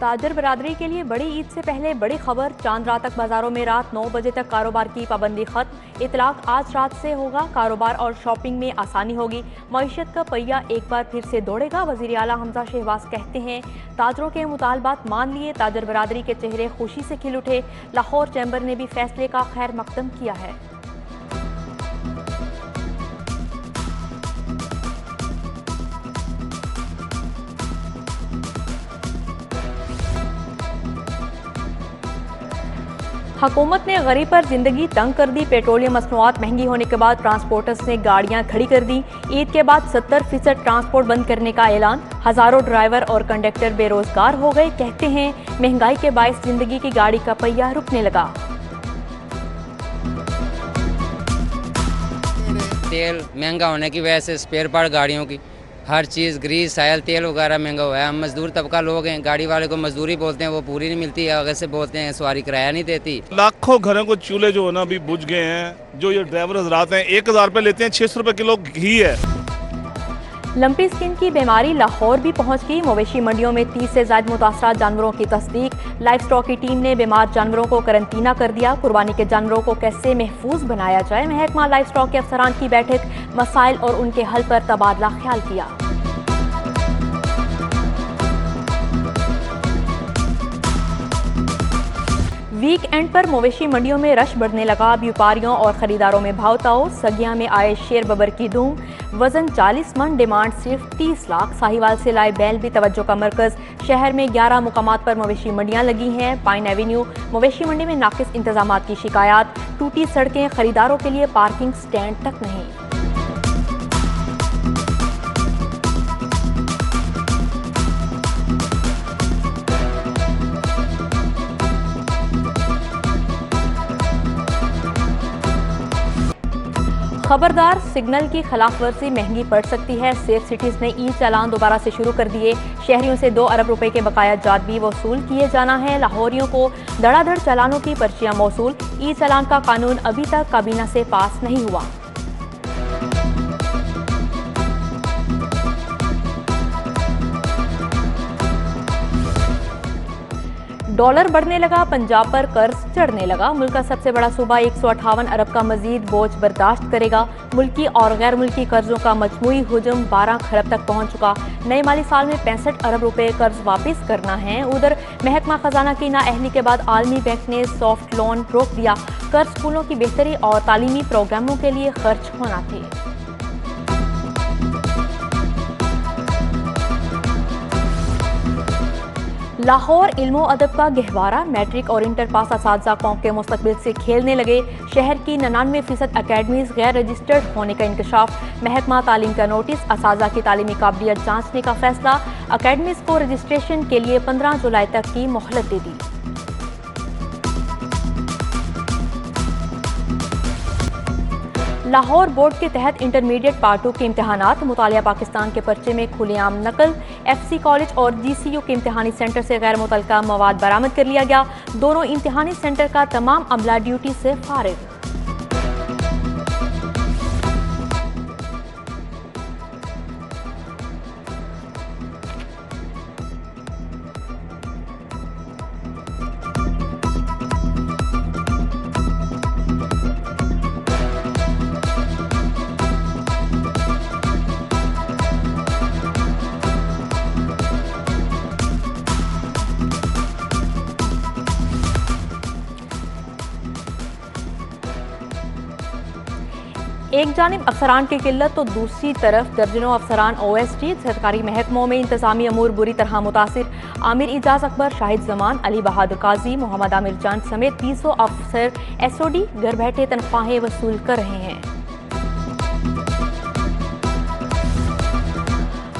ताजर बरादरी के लिए बड़ी ईद से पहले बड़ी खबर। चांद रात तक बाजारों में रात 9 बजे तक कारोबार की पाबंदी खत्म। इतलाक आज रात से होगा। कारोबार और शॉपिंग में आसानी होगी। मईशत का पहिया एक बार फिर से दौड़ेगा। वजीर आला हमजा शहबाज कहते हैं ताजरों के मुतालबात मान लिए। ताजर बरादरी के चेहरे खुशी से खिल उठे। लाहौर चैम्बर ने भी फैसले का खैर मकदम किया है। हुकूमत ने गरीब पर जिंदगी तंग कर दी। पेट्रोलियम मसनूआत महंगी होने के बाद ट्रांसपोर्टर्स ने गाड़ियां खड़ी कर दी। ईद के बाद 70% ट्रांसपोर्ट बंद करने का ऐलान। हजारों ड्राइवर और कंडक्टर बेरोजगार हो गए। कहते हैं महंगाई के बायस जिंदगी की गाड़ी का पहिया रुकने लगा। तेल महंगा होने की वजह से स्पेयर पार्ट गाड़ियों की हर चीज़ ग्रीस आयल तेल वगैरह महंगा हुआ है। हम मजदूर तबका लोग हैं, गाड़ी वाले को मजदूरी बोलते हैं, वो पूरी नहीं मिलती है। अगर से बोलते हैं सवारी किराया नहीं देती। लाखों घरों को चूल्हे जो है ना अभी बुझ गए हैं। जो ये ड्राइवर हजरात हैं 1000 रुपये लेते हैं, 600 रुपये किलो घी है। लंपी स्किन की बीमारी लाहौर भी पहुंच गई। मवेशी मंडियों में 30 से ज्यादा मुतासरा जानवरों की तस्दीक। लाइफ स्टॉक की टीम ने बीमार जानवरों को करंतना कर दिया। कुर्बानी के जानवरों को कैसे महफूज बनाया जाए, महकमा लाइफ स्टॉक के अफसरान की बैठक। मसाइल और उनके हल पर तबादला ख्याल किया। वीक एंड पर मवेशी मंडियों में रश बढ़ने लगा। व्यापारियों और खरीदारों में भावताओ। सगिया में आए शेर बबर की धूम। वजन 40 मन, डिमांड सिर्फ 30 लाख। साहिवाल से लाए बैल भी तवज्जो का मरकज। शहर में 11 मुकामात पर मवेशी मंडियां लगी हैं। पाइन एवेन्यू मवेशी मंडी में नाकिस इंतजामात की शिकायत। टूटी सड़कें, खरीदारों के लिए पार्किंग स्टैंड तक नहीं। खबरदार, सिग्नल की खिलाफ वर्जी महंगी पड़ सकती है। सेफ सिटीज ने ई चालान दोबारा से शुरू कर दिए। शहरियों से 2 अरब रुपए के बकाया जात भी वसूल किए जाना है। लाहौरियों को धड़ाधड़ चालानों की पर्चियां मौसूल। ई चालान का कानून अभी तक काबीना से पास नहीं हुआ। डॉलर बढ़ने लगा, पंजाब पर कर्ज चढ़ने लगा। मुल्क का सबसे बड़ा सूबा 158 अरब का मजीद बोझ बर्दाश्त करेगा। मुल्की और गैर मुल्की कर्जों का मजमूई हुजम 12 खरब तक पहुंच चुका। नए माली साल में 65 अरब रुपए कर्ज वापस करना है। उधर महकमा खजाना की नाअहली के बाद आलमी बैंक ने सॉफ्ट लोन रोक दिया। कर्ज स्कूलों की बेहतरी और तालीमी प्रोग्रामों के लिए खर्च होना थे। लाहौर इल्मो अदब का गहवारा। मैट्रिक और इंटर पास असातिज़ा कौम के मुस्तकबिल से खेलने लगे। शहर की 99% अकेडमीज गैर रजिस्टर्ड होने का इंकशाफ। महकमा तालीम का नोटिस। असातिज़ा की तालीमी काबिलियत जांचने का फैसला। अकेडमीज को रजिस्ट्रेशन के लिए 15 जुलाई तक की मोहलत दे दी। लाहौर बोर्ड के तहत इंटरमीडिएट पार्ट 2 के इम्तहानात। मुतालिया पाकिस्तान के पर्चे में खुलेआम नकल। FC कॉलेज और GCU के इम्तहानी सेंटर से गैर मुतल्लका मवाद बरामद कर लिया गया। दोनों इम्तहानी सेंटर का तमाम अमला ड्यूटी से फारिग। एक जानिब अफसरान की किल्लत तो दूसरी तरफ दर्जनों अफसरान OSD सरकारी महकमों में इंतजामी अमूर बुरी तरह मुतासिर। आमिर इजाज अकबर, शाहिद जमान, अली बहादुर काजी, मोहम्मद आमिर जान समेत 300 अफसर SOD घर बैठे तनख्वाहें वसूल कर रहे हैं।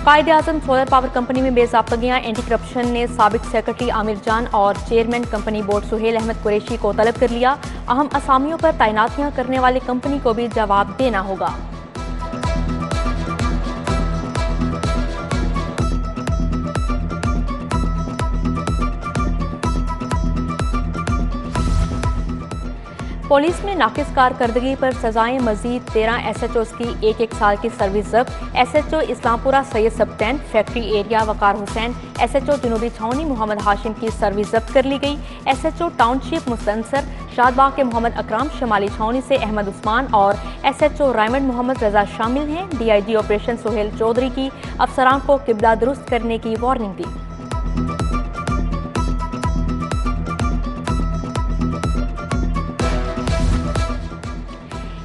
कायद-ए-आज़म सोलर पावर कंपनी में बेज़ाब्तगियां। एंटी करप्शन ने साबिक सेक्रेटरी आमिर जान और chairman company board Suhail Ahmed Qureshi को तलब कर लिया। अहम असामियों पर तैनातियां करने वाली कंपनी को भी जवाब देना होगा। पुलिस में नाकिस कारकर्दगी पर सजाएं, मजीद 13 SHOs की एक साल की सर्विस जब्त। SHO Islampura Syed Sibtain factory area Waqar Hussain, SHO जनूबी छावनी मोहम्मद हाशिम की सर्विस जब्त कर ली गई। SHO टाउनशिप मुस्तनसर शादबाग के मोहम्मद अकराम, शमाली छावनी से अहमद उस्मान और SHO रायमंड मोहम्मद रजा शामिल हैं। DIG ऑपरेशन सोहेल चौधरी की अफसरान को किबला दुरुस्त करने की वार्निंग दी।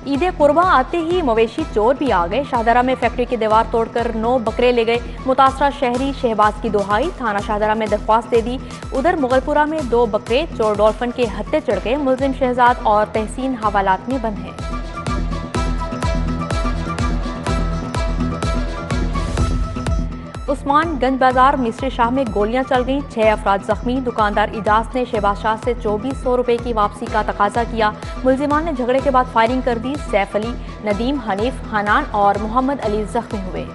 ईद कुर्बा आते ही मवेशी चोर भी आ गए। शाहदरा में फैक्ट्री की दीवार तोड़कर 9 बकरे ले गए। मुतासरा शहरी शहबाज की दुहाई, थाना शाहदरा में दरख्वास्त दे दी। उधर मुगलपुरा में 2 बकरे चोर डॉल्फिन के हत्थे चढ़ गए। मुलजिम शहजाद और तहसीन हवालात में बंद है। उस्मानगंज बाजार मिस्री शाह में गोलियां चल गईं, 6 अफराद जख्मी। दुकानदार इजाज ने शहबाज शाह से 2400 रुपए की वापसी का तकाजा किया। मुलजिमान ने झगड़े के बाद फायरिंग कर दी। सैफ अली, नदीम, हनीफ, हनान और मोहम्मद अली जख्मी हुए।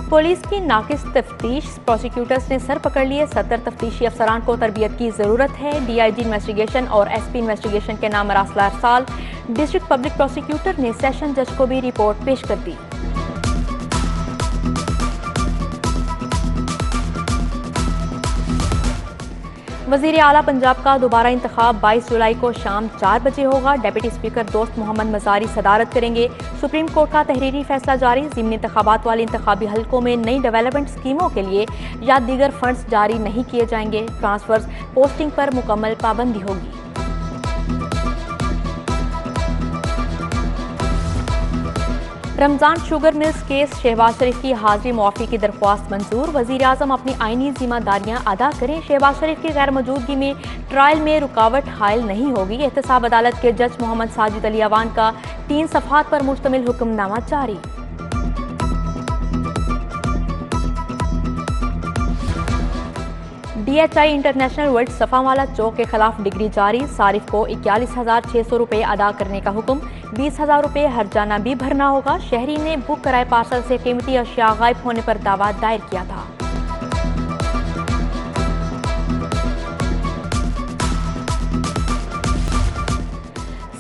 पुलिस की नाकिस तफ्तीश, प्रोसिक्यूटर्स ने सर पकड़ लिए। 70 तफ्तीशी अफसरान को तरबियत की जरूरत है। DIG इन्वेस्टिगेशन और SP इन्वेस्टिगेशन के नाम मरासला अरसाल। डिस्ट्रिक्ट पब्लिक प्रोसिक्यूटर ने सेशन जज को भी रिपोर्ट पेश कर दी। वजीर आला पंजाब का दोबारा इंतखाब 22 जुलाई को शाम 4 बजे होगा। डेप्यूटी स्पीकर दोस्त मोहम्मद मजारी सदारत करेंगे। सुप्रीम कोर्ट का तहरीरी फैसला जारी। ज़िमनी इंतखाबात वाले इंतखाबी हलकों में नई डेवलपमेंट स्कीमों के लिए या दीगर फंड्स जारी नहीं किए जाएंगे। ट्रांसफर्स पोस्टिंग पर मुकम्मल पाबंदी होगी। Ramzan sugar mills case, Shehbaz Sharif की हाजिरी मुआफी की दरख्वास्त मंजूर। वजीर आजम अपनी आईनी जिम्मेदारियां अदा करें। शहबाज शरीफ की गैर मौजूदगी में ट्रायल में रुकावट हायल नहीं होगी। एहतसाब अदालत के जज मोहम्मद साजिद अली अवान का 3 सफ़हात पर मुश्तमिल हुक्मनामा जारी। DHI इंटरनेशनल वर्ल्ड सफावाला चौक के खिलाफ डिग्री जारी। सारिफ को 41,600 रुपये अदा करने का हुक्म। 20,000 रुपये हर्जाना भी भरना होगा। शहरी ने बुक कराए पार्सल से कीमती अशिया गायब होने पर दावा दायर किया था।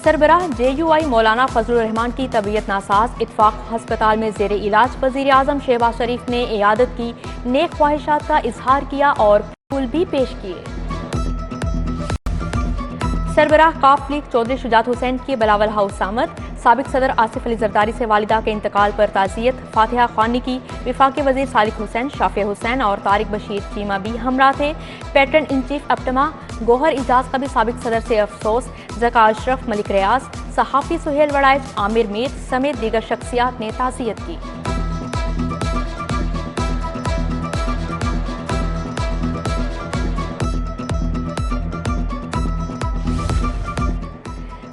सरबराह JUI मौलाना फजलुर रहमान की तबीयत नासाज, इत्फाक अस्पताल में जेर इलाज। वजीर आजम शहबाज शरीफ ने इयादत की, नेक ख्वाहिशात का इजहार किया और फूल भी पेश किए। सरबराह काफ लीग चौधरी शुजात हुसैन की बिलावल हाउस आमद। साबिक सदर आसिफ अली जरदारी से वालिदा के इंतकाल पर ताज़ियत। फातिहा खानी की विफाकी वजीर सालिक हुसैन, शाफिया हुसैन और तारिक बशीर चीमा भी हमरा थे। Patron in chief APTMA Gohar Ejaz का भी साबिक सदर से अफसोस। जका अशरफ, मलिक रियाज, सहाफ़ी सुहेल वड़ाइच, आमिर मीर समेत दीगर शख्सियात ने ताज़ियत की।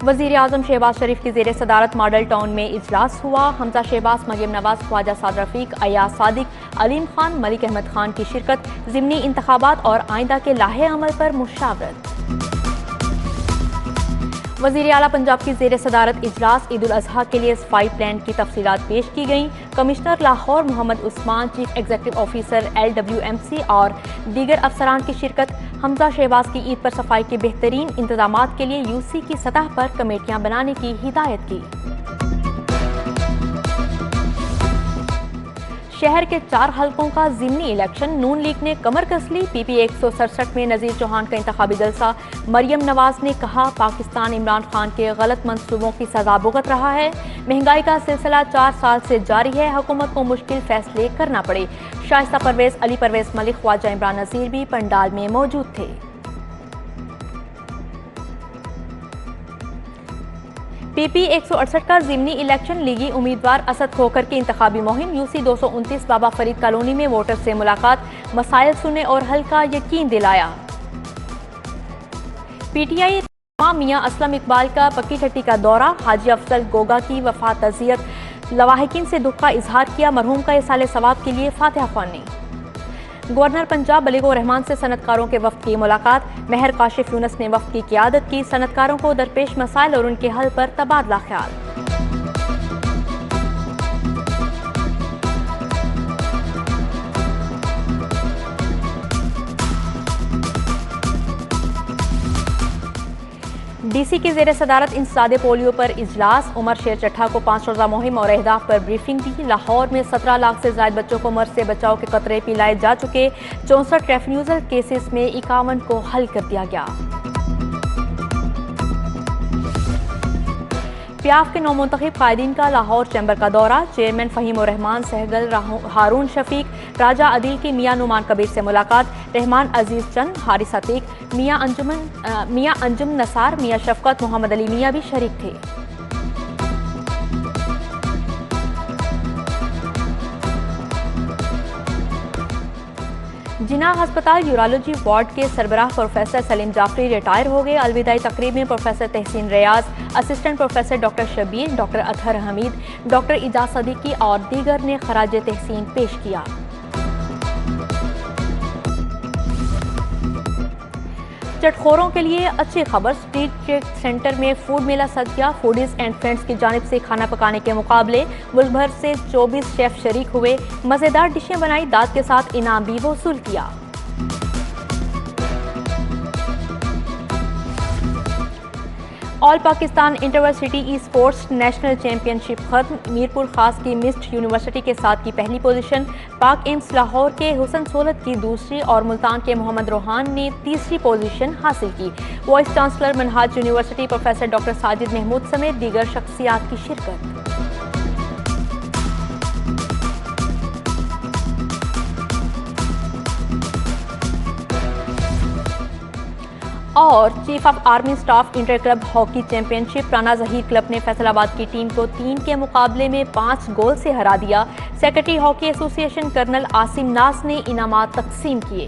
वज़ीर आज़म शहबाज शरीफ की ज़ेर सदारत मॉडल टाउन में इजलास हुआ। हमजा शहबाज, मरियम नवाज, ख्वाजा साद रफीक, अयाज सादिक, अलीम खान, मलिक अहमद खान की शिरकत। ज़िमनी इंतखाबात और आइंदा के लाहे अमल पर मुशावरत। वज़ीर आला पंजाब की ज़ेर सदारत इजलास। ईद उल अज़हा के लिए सफाई प्लान की तफसीलात पेश की गईं। Commissioner Lahore Mohammad Usman, chief executive officer LWMC और दीगर अफसरान की शिरकत। हमजा शहबाज की ईद पर सफाई के बेहतरीन इंतजामात के लिए UC की सतह पर कमेटियां बनाने की हिदायत की। शहर के 4 हलकों का ज़िमनी इलेक्शन, नून लीग ने कमर कस ली। PP 167 में नज़ीर चौहान का इंतखाबी जलसा। मरियम नवाज ने कहा, पाकिस्तान इमरान खान के गलत मंसूबों की सजा भुगत रहा है। महंगाई का सिलसिला 4 साल से जारी है। हुकूमत को मुश्किल फैसले करना पड़े। शाइस्ता परवेज, अली परवेज मलिक, ख्वाजा इमरान नज़ीर भी पंडाल में मौजूद थे। PP 168 का ज़िमनी इलेक्शन, लीगी उम्मीदवार असद खोकर की इंतखाबी मुहिम। UC 229 बाबा फरीद कॉलोनी में वोटर से मुलाकात, मसाइल सुने और हल का यकीन दिलाया। PTI मियां असलम इकबाल का पक्की छट्टी का दौरा। हाजी अफजल गोगा की वफात तज़ियत। लवाहिकीन से दुख का इजहार किया। मरहूम का इसाले सवाब के लिए फातिहा ख्वानी। गवर्नर पंजाब बलीगो रहमान से सनतकारों के वफ्द की मुलाकात। महर काशिफ यूनस ने वफ्द की क़ियादत की। सनतकारों को दरपेश मसाइल और उनके हल पर तबादला ख्याल। डीसी की ज़ेर सदारत इंसदादे पोलियो पर इजलास। उमर शेर चट्ठा को 5 रोज़ा मुहिम और अहदाफ पर ब्रीफिंग दी। लाहौर में 17 लाख से ज़ायद बच्चों को मर्ज से बचाव के कतरे पिलाए जा चुके। 64 रेफिन्यूजल केसेस में 51 को हल कर दिया गया। पियाफ के नौमुंतखब कायदीन का लाहौर चैम्बर का दौरा। चेयरमैन फ़हीम-उर-रहमान सहगल, हारून शफीक, राजा अदील की मियाँ नुमान कबीर से मुलाकात। रहमान अजीज़ चंद, हारिस अतीक, मियाँ अंजुम नसार, मियाँ शफकत, मोहम्मद अली मियाँ भी शरीक थे। जिना अस्पताल यूरोलॉजी वार्ड के सरबराह प्रोफेसर सलीम जाफरी रिटायर हो गए। अलविदाई तकरीब में professor Tehseen Riaz, assistant professor doctor Shabbir, doctor Athar Hameed, doctor Ijaz Siddiqui और दीगर ने खराज तहसीन पेश किया। चटखोरों के लिए अच्छी खबर। स्ट्रीट ट्रेड सेंटर में फूड मेला सज गया। फूडीज एंड फ्रेंड्स की जानिब से खाना पकाने के मुकाबले मुल्क भर से 24 शेफ शरीक हुए। मज़ेदार डिशें बनाई, दाद के साथ इनाम भी वसूल किया। All Pakistan interversity e sports national championship खत्म। मीरपुर खास की मिस्ड यूनिवर्सिटी के साथ की पहली पोजीशन। पाक एम्स लाहौर के हुसन सोलत की दूसरी और मुल्तान के मोहम्मद रोहान ने तीसरी पोजीशन हासिल की। Vice chancellor Minhaj university professor doctor Sajid Mahmood समेत दीगर शख्सियात की शिरकत। और chief of army staff inter club hockey championship. Rana Zaheer club ने फैसलाबाद की टीम को 3 के मुकाबले में 5 गोल से हरा दिया। Secretary hockey association colonel Asim Naz ने इनामात तकसीम किए।